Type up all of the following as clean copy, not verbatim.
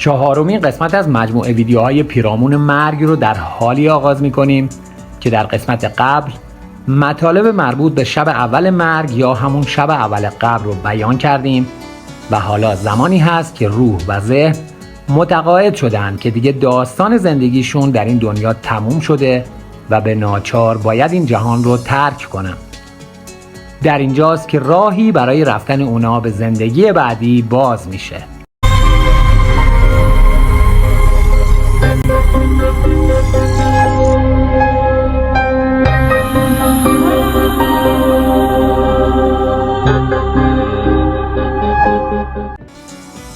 چهارمین قسمت از مجموعه ویدیوهای پیرامون مرگ رو در حالی آغاز می‌کنیم که در قسمت قبل مطالب مربوط به شب اول مرگ یا همون شب اول قبر رو بیان کردیم و حالا زمانی هست که روح و ذهن متقاعد شدن که دیگه داستان زندگیشون در این دنیا تموم شده و به ناچار باید این جهان رو ترک کنن. در اینجاست که راهی برای رفتن اونا به زندگی بعدی باز میشه.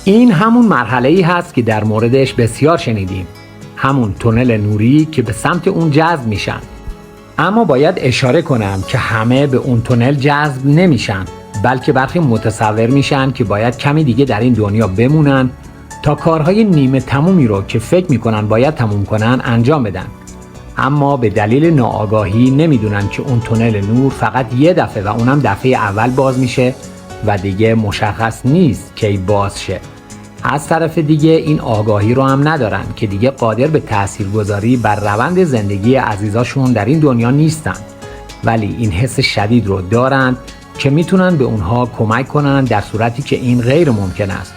این همون مرحله‌ای هست که در موردش بسیار شنیدیم، همون تونل نوری که به سمت اون جذب میشن. اما باید اشاره کنم که همه به اون تونل جذب نمیشن، بلکه برخی متصور میشن که باید کمی دیگه در این دنیا بمونن تا کارهای نیمه تمومی رو که فکر میکنن باید تموم کنن انجام بدن. اما به دلیل ناآگاهی نمیدونن که اون تونل نور فقط یه دفعه و اونم دفعه اول باز میشه و دیگه مشخص نیست کی باز شه. از طرف دیگه این آگاهی رو هم ندارن که دیگه قادر به تاثیرگذاری بر روند زندگی عزیزاشون در این دنیا نیستن، ولی این حس شدید رو دارن که میتونن به اونها کمک کنن در صورتی که این غیر ممکن است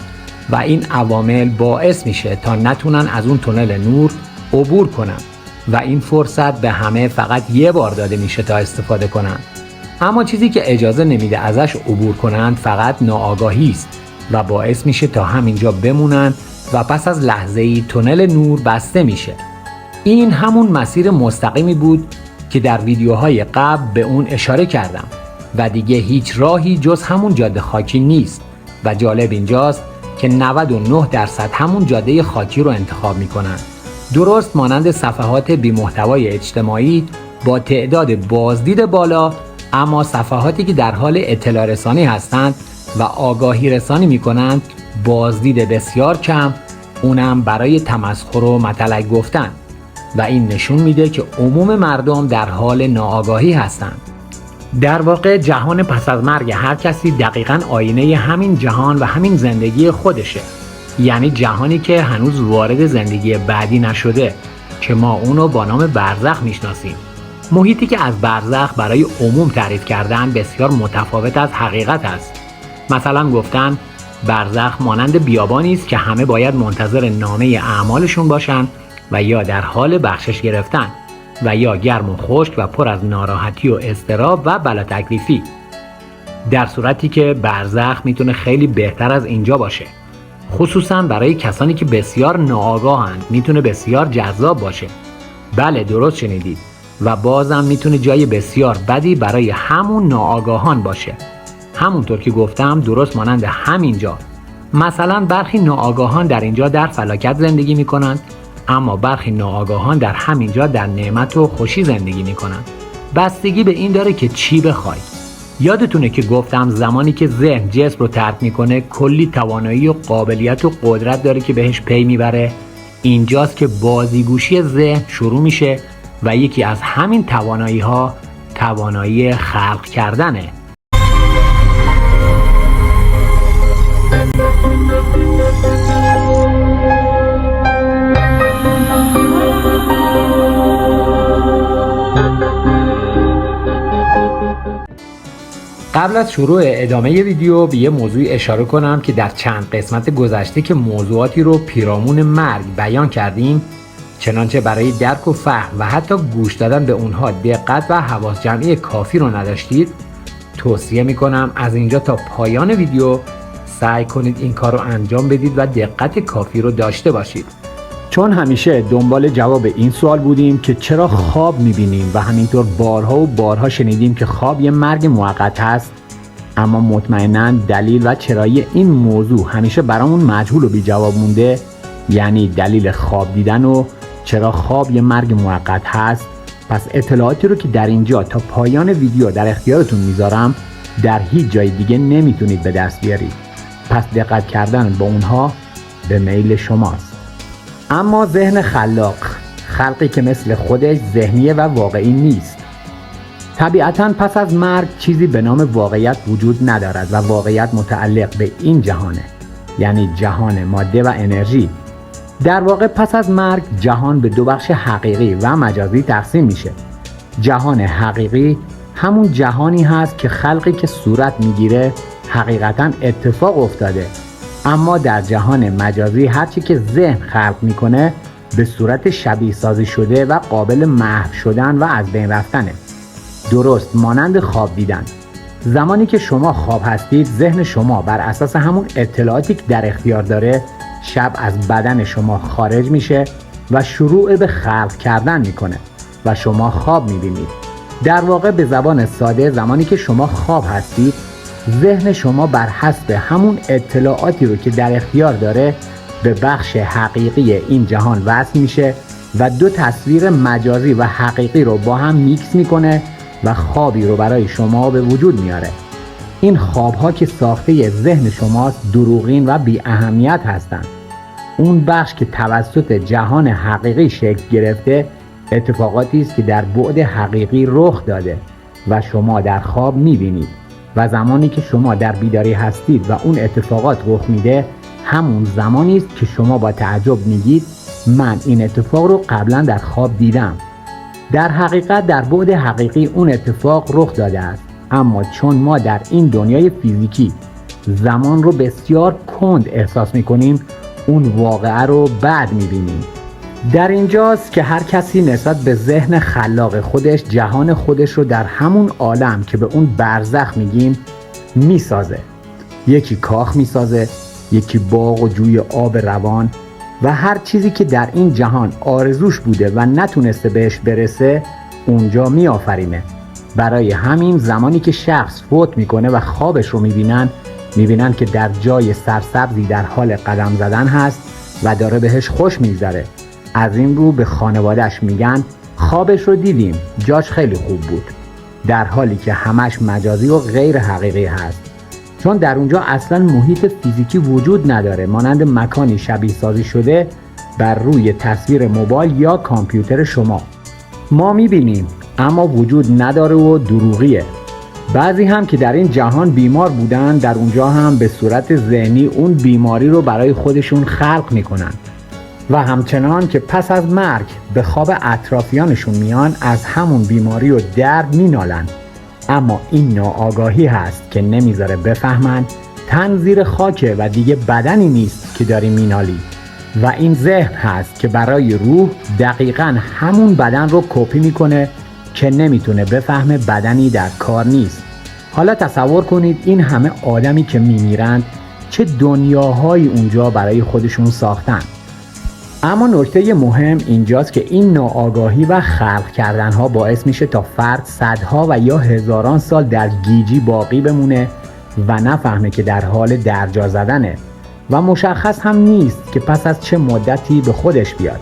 و این عوامل باعث میشه تا نتونن از اون تونل نور عبور کنن و این فرصت به همه فقط یه بار داده میشه تا استفاده کنن. اما چیزی که اجازه نمیده ازش عبور کنن فقط ناآگاهی است و باعث میشه تا همینجا بمونن و پس از لحظه‌ای تونل نور بسته میشه. این همون مسیر مستقیمی بود که در ویدیوهای قبل به اون اشاره کردم و دیگه هیچ راهی جز همون جاده خاکی نیست و جالب اینجاست که 99% همون جاده خاکی رو انتخاب میکنن، درست مانند صفحات بی محتوای اجتماعی با تعداد بازدید بالا، اما صفحاتی که در حال اطلاع رسانی هستند و آگاهی رسانی میکنند بازدید بسیار کم، اونم برای تمسخر و مطلق گفتن و این نشون میده که عموم مردم در حال ناآگاهی هستند. در واقع جهان پس از مرگ هر کسی دقیقاً آینه همین جهان و همین زندگی خودشه، یعنی جهانی که هنوز وارد زندگی بعدی نشده که ما اونو با نام برزخ میشناسیم. محیطی که از برزخ برای عموم تعریف کردن بسیار متفاوت از حقیقت است. مثلا گفتن برزخ مانند بیابانی است که همه باید منتظر نامه اعمالشون باشن و یا در حال بخشش گرفتن و یا گرم و خشک و پر از ناراحتی و اضطراب و بلا تکلیفی، در صورتی که برزخ میتونه خیلی بهتر از اینجا باشه. خصوصا برای کسانی که بسیار ناآگاهند میتونه بسیار جذاب باشه. بله درست شنیدید، و بازم میتونه جای بسیار بدی برای همون ناآگاهان باشه. همونطور که گفتم درست مانند همینجا. مثلا برخی ناآگاهان در اینجا در فلاکت زندگی میکنند، اما برخی ناآگاهان در همینجا در نعمت و خوشی زندگی میکنند. بستگی به این داره که چی بخوای. یادتونه که گفتم زمانی که ذهن جسم رو ترک میکنه کلی توانایی و قابلیت و قدرت داره که بهش پی میبره. اینجاست که بازیگوشی ذهن شروع میشه و یکی از همین توانایی ها توانایی خلق کردنه. قبل از شروع ادامه ویدیو به یه موضوع اشاره کنم که در چند قسمت گذشته که موضوعاتی رو پیرامون مرگ بیان کردیم، چنانچه برای درک و فهم و حتی گوش دادن به اونها دقت و حواس جمعی کافی رو نداشتید، توصیه میکنم از اینجا تا پایان ویدیو سعی کنید این کار رو انجام بدید و دقت کافی رو داشته باشید. چون همیشه دنبال جواب این سوال بودیم که چرا خواب میبینیم و همینطور بارها و بارها شنیدیم که خواب یه مرگ موقت هست، اما مطمئناً دلیل و چرایی این موضوع همیشه برامون مجهول و بی جواب مونده، یعنی دلیل خواب دیدن و چرا خواب یه مرگ موقت هست. پس اطلاعاتی رو که در اینجا تا پایان ویدیو در اختیارتون میذارم در هیچ جای دیگه نمیتونید به دست بیارید، پس دقت کردن با اونها به میل شماست. اما ذهن خلاق، خلقی که مثل خودش ذهنیه و واقعی نیست. طبیعتاً پس از مرگ چیزی به نام واقعیت وجود ندارد و واقعیت متعلق به این جهانه، یعنی جهان ماده و انرژی، در واقع پس از مرگ جهان به دو بخش حقیقی و مجازی تقسیم میشه. جهان حقیقی همون جهانی هست که خلقی که صورت میگیره حقیقتا اتفاق افتاده، اما در جهان مجازی هرچی که ذهن خلق میکنه به صورت شبیه سازی شده و قابل محو شدن و از بین رفتنه. درست مانند خواب دیدن. زمانی که شما خواب هستید ذهن شما بر اساس همون اطلاعاتی که در اختیار داره شب از بدن شما خارج میشه و شروع به خلق کردن میکنه و شما خواب میبینید. در واقع به زبان ساده زمانی که شما خواب هستید ذهن شما بر حسب همون اطلاعاتی رو که در اختیار داره به بخش حقیقی این جهان وصل میشه و دو تصویر مجازی و حقیقی رو با هم میکس میکنه و خوابی رو برای شما به وجود میاره. این خوابها که ساخته ذهن شماست دروغین و بی اهمیت هستند. اون بخش که توسط جهان حقیقی شکل گرفته اتفاقاتی است که در بعد حقیقی رخ داده و شما در خواب میبینید و زمانی که شما در بیداری هستید و اون اتفاقات رخ میده همون زمانی است که شما با تعجب میگید من این اتفاق رو قبلا در خواب دیدم. در حقیقت در بعد حقیقی اون اتفاق رخ داده است، اما چون ما در این دنیای فیزیکی زمان رو بسیار کند احساس میکنیم اون واقعه رو بعد میبینیم. در اینجاست که هر کسی نسبت به ذهن خلاق خودش جهان خودش رو در همون عالم که به اون برزخ میگیم میسازه. یکی کاخ میسازه، یکی باغ و جوی آب روان و هر چیزی که در این جهان آرزوش بوده و نتونسته بهش برسه اونجا میآفرینه. برای همین زمانی که شخص فوت میکنه و خوابش رو میبینن که در جای سرسبزی در حال قدم زدن هست و داره بهش خوش میگذره. از این رو به خانواده‌اش میگن خوابش رو دیدیم، جاش خیلی خوب بود، در حالی که همش مجازی و غیر حقیقی هست، چون در اونجا اصلا محیط فیزیکی وجود نداره، مانند مکانی شبیه سازی شده بر روی تصویر موبایل یا کامپیوتر شما. ما میبینیم اما وجود نداره و دروغیه. بعضی هم که در این جهان بیمار بودن در اونجا هم به صورت ذهنی اون بیماری رو برای خودشون خلق میکنن و همچنان که پس از مرگ به خواب اطرافیانشون میان از همون بیماری و درد مینالن. اما این ناآگاهی هست که نمیذاره بفهمن تن زیر خاکه و دیگه بدنی نیست که داری مینالی و این ذهن هست که برای روح دقیقاً همون بدن رو کپی میکنه که نمیتونه بفهمه بدنی در کار نیست. حالا تصور کنید این همه آدمی که میمیرند چه دنیاهایی اونجا برای خودشون ساختن. اما نکته مهم اینجاست که این ناآگاهی و خلق کردنها باعث میشه تا فرد صدها و یا هزاران سال در گیجی باقی بمونه و نفهمه که در حال درجا زدنه و مشخص هم نیست که پس از چه مدتی به خودش بیاد،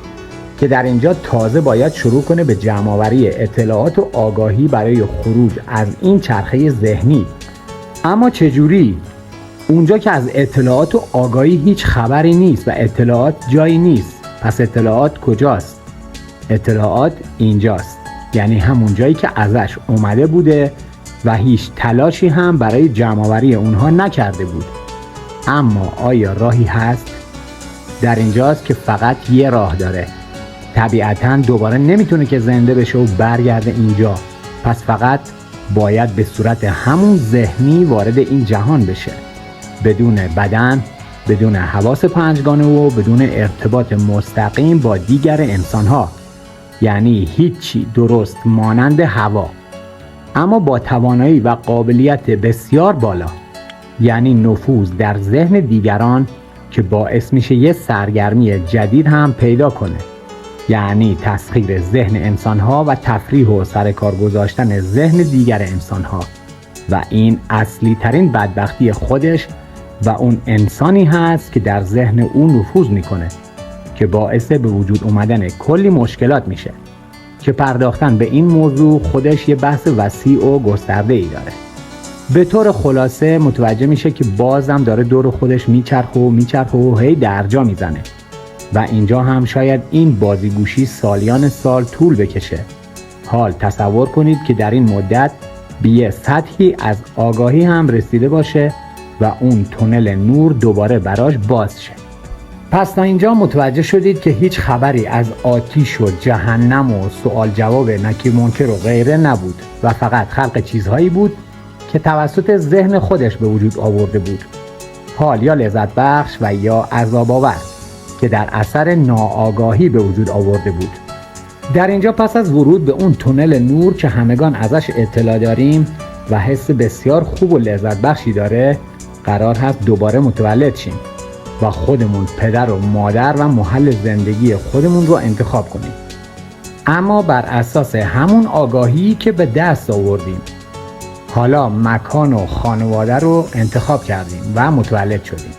که در اینجا تازه باید شروع کنه به جمع‌آوری اطلاعات و آگاهی برای خروج از این چرخه ذهنی. اما چجوری؟ اونجا که از اطلاعات و آگاهی هیچ خبری نیست و اطلاعات جایی نیست. پس اطلاعات کجاست؟ اطلاعات اینجاست، یعنی همون جایی که ازش اومده بوده و هیچ تلاشی هم برای جمع‌آوری اونها نکرده بود. اما آیا راهی هست؟ در اینجاست که فقط یه راه داره. طبیعتاً دوباره نمیتونه که زنده بشه و برگرده اینجا، پس فقط باید به صورت همون ذهنی وارد این جهان بشه، بدون بدن، بدون حواس پنجگانه و بدون ارتباط مستقیم با دیگر انسانها، یعنی هیچی، درست مانند هوا، اما با توانایی و قابلیت بسیار بالا، یعنی نفوذ در ذهن دیگران که باعث میشه یه سرگرمی جدید هم پیدا کنه، یعنی تسخیر ذهن انسانها و تفریح و سرکار گذاشتن ذهن دیگر انسانها. و این اصلی ترین بدبختی خودش و اون انسانی هست که در ذهن اون نفوذ میکنه که باعث به وجود اومدن کلی مشکلات میشه که پرداختن به این موضوع خودش یه بحث وسیع و گسترده ای داره. به طور خلاصه متوجه میشه که بازم داره دور خودش میچرخه و هی درجا میزنه و اینجا هم شاید این بازیگوشی سالیان سال طول بکشه. حال تصور کنید که در این مدت به یه سطحی از آگاهی هم رسیده باشه و اون تونل نور دوباره براش باز شه. پس تا اینجا متوجه شدید که هیچ خبری از آتش و جهنم و سوال جواب نکیر منکر و غیره نبود و فقط خلق چیزهایی بود که توسط ذهن خودش به وجود آورده بود، حال یا لذت بخش و یا عذاب آور که در اثر ناآگاهی به وجود آورده بود. در اینجا پس از ورود به اون تونل نور که همگان ازش اطلاع داریم و حس بسیار خوب و لذت بخشی داره، قرار هست دوباره متولد شیم و خودمون پدر و مادر و محل زندگی خودمون رو انتخاب کنیم، اما بر اساس همون آگاهی که به دست آوردیم. حالا مکان و خانواده رو انتخاب کردیم و متولد شدیم.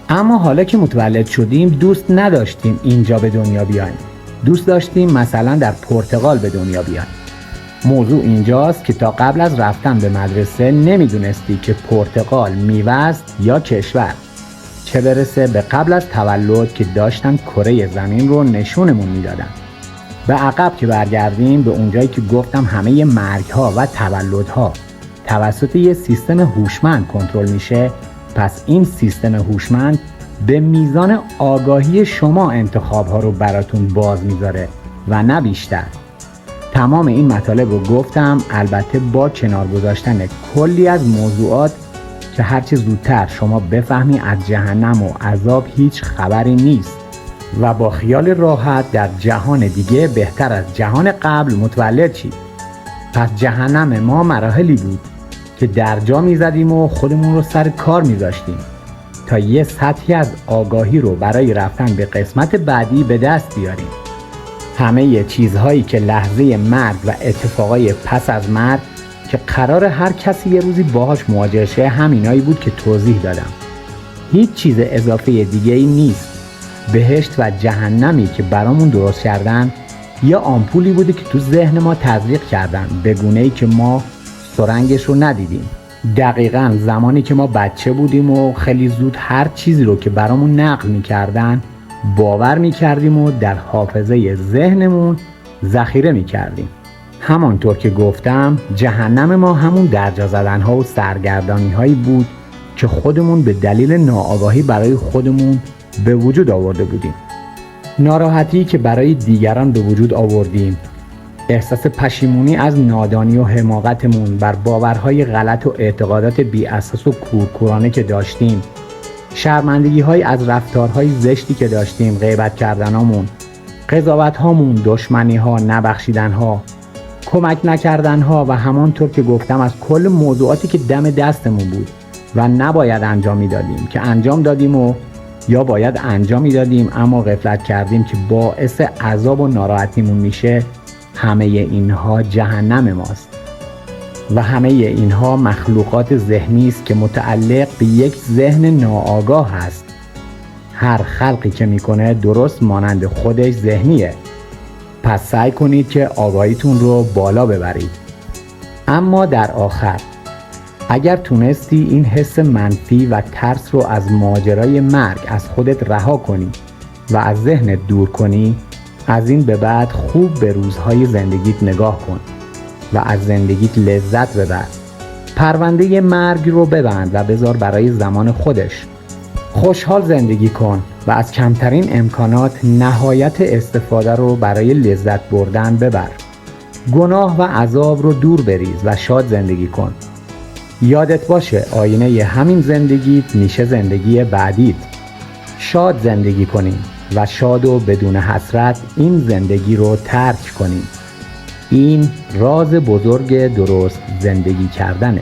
اما حالا که متولد شدیم دوست نداشتیم اینجا به دنیا بیاییم. دوست داشتیم مثلا در پرتغال به دنیا بیاییم. موضوع اینجاست که تا قبل از رفتن به مدرسه نمیدونستی که پرتغال میوه است یا کشور، چه برسه به قبل از تولد که داشتن کره زمین رو نشونمون میدادن. به عقب که برگردیم به اونجایی که گفتم همه مرگ‌ها و تولدها توسط یه سیستم هوشمند کنترل میشه، پس این سیستم هوشمند به میزان آگاهی شما انتخاب‌ها رو براتون باز میذاره و نه بیشتر. تمام این مطالب رو گفتم، البته با کنار گذاشتن کلی از موضوعات که هرچه زودتر شما بفهمی از جهنم و عذاب هیچ خبری نیست و با خیال راحت در جهان دیگه بهتر از جهان قبل متولد شید. پس جهنم ما مراحلی بود که درجا میزدیم و خودمون رو سر کار میذاشتیم تا یه سطحی از آگاهی رو برای رفتن به قسمت بعدی به دست بیاریم. همه چیزهایی که لحظه مرگ و اتفاقای پس از مرگ که قرار هر کسی یه روزی باهاش مواجه شه همینایی بود که توضیح دادم. هیچ چیز اضافه دیگه ای نیست. بهشت و جهنمی که برامون درست کردن یا آمپولی بوده که تو ذهن ما تزریق کردن به گونه‌ای که ما سرنگش رو ندیدیم. دقیقاً زمانی که ما بچه بودیم و خیلی زود هر چیزی رو که برامون نقل می‌کردن باور می‌کردیم و در حافظه ذهنمون ذخیره می‌کردیم. همانطور که گفتم جهنم ما همون درجا زدن‌ها و سرگردانی‌هایی بود که خودمون به دلیل ناآگاهی برای خودمون به وجود آورده بودیم. ناراحتی که برای دیگران به وجود آوردیم، احساس پشیمونی از نادانی و حماقتمون بر باورهای غلط و اعتقادات بی اساس و کورکورانه که داشتیم، شرمندگی‌های از رفتارهای زشتی که داشتیم، غیبت کردنامون، قضاوت‌هامون، دشمنی‌ها، نبخشیدن‌ها، کمک نکردن‌ها و همانطور که گفتم از کل موضوعاتی که دم دستمون بود و نباید انجام میدادیم که انجام دادیم و یا باید انجام میدادیم اما غفلت کردیم که باعث عذاب و ناراحتیمون میشه. همه اینها جهنم ماست و همه اینها مخلوقات ذهنی است که متعلق به یک ذهن ناآگاه هست. هر خلقی که میکنه درست مانند خودش ذهنیه. پس سعی کنید که آگاهیتون رو بالا ببرید. اما در آخر اگر تونستی این حس منفی و ترس رو از ماجرای مرگ از خودت رها کنی و از ذهنت دور کنی، از این به بعد خوب به روزهای زندگیت نگاه کن و از زندگیت لذت ببر. پرونده مرگ رو ببند و بذار برای زمان خودش. خوشحال زندگی کن و از کمترین امکانات نهایت استفاده رو برای لذت بردن ببر. گناه و عذاب رو دور بریز و شاد زندگی کن. یادت باشه آینه همین زندگیت میشه زندگی بعدیت. شاد زندگی کنیم و شاد و بدون حسرت این زندگی رو ترک کنیم. این راز بزرگ درست زندگی کردنه.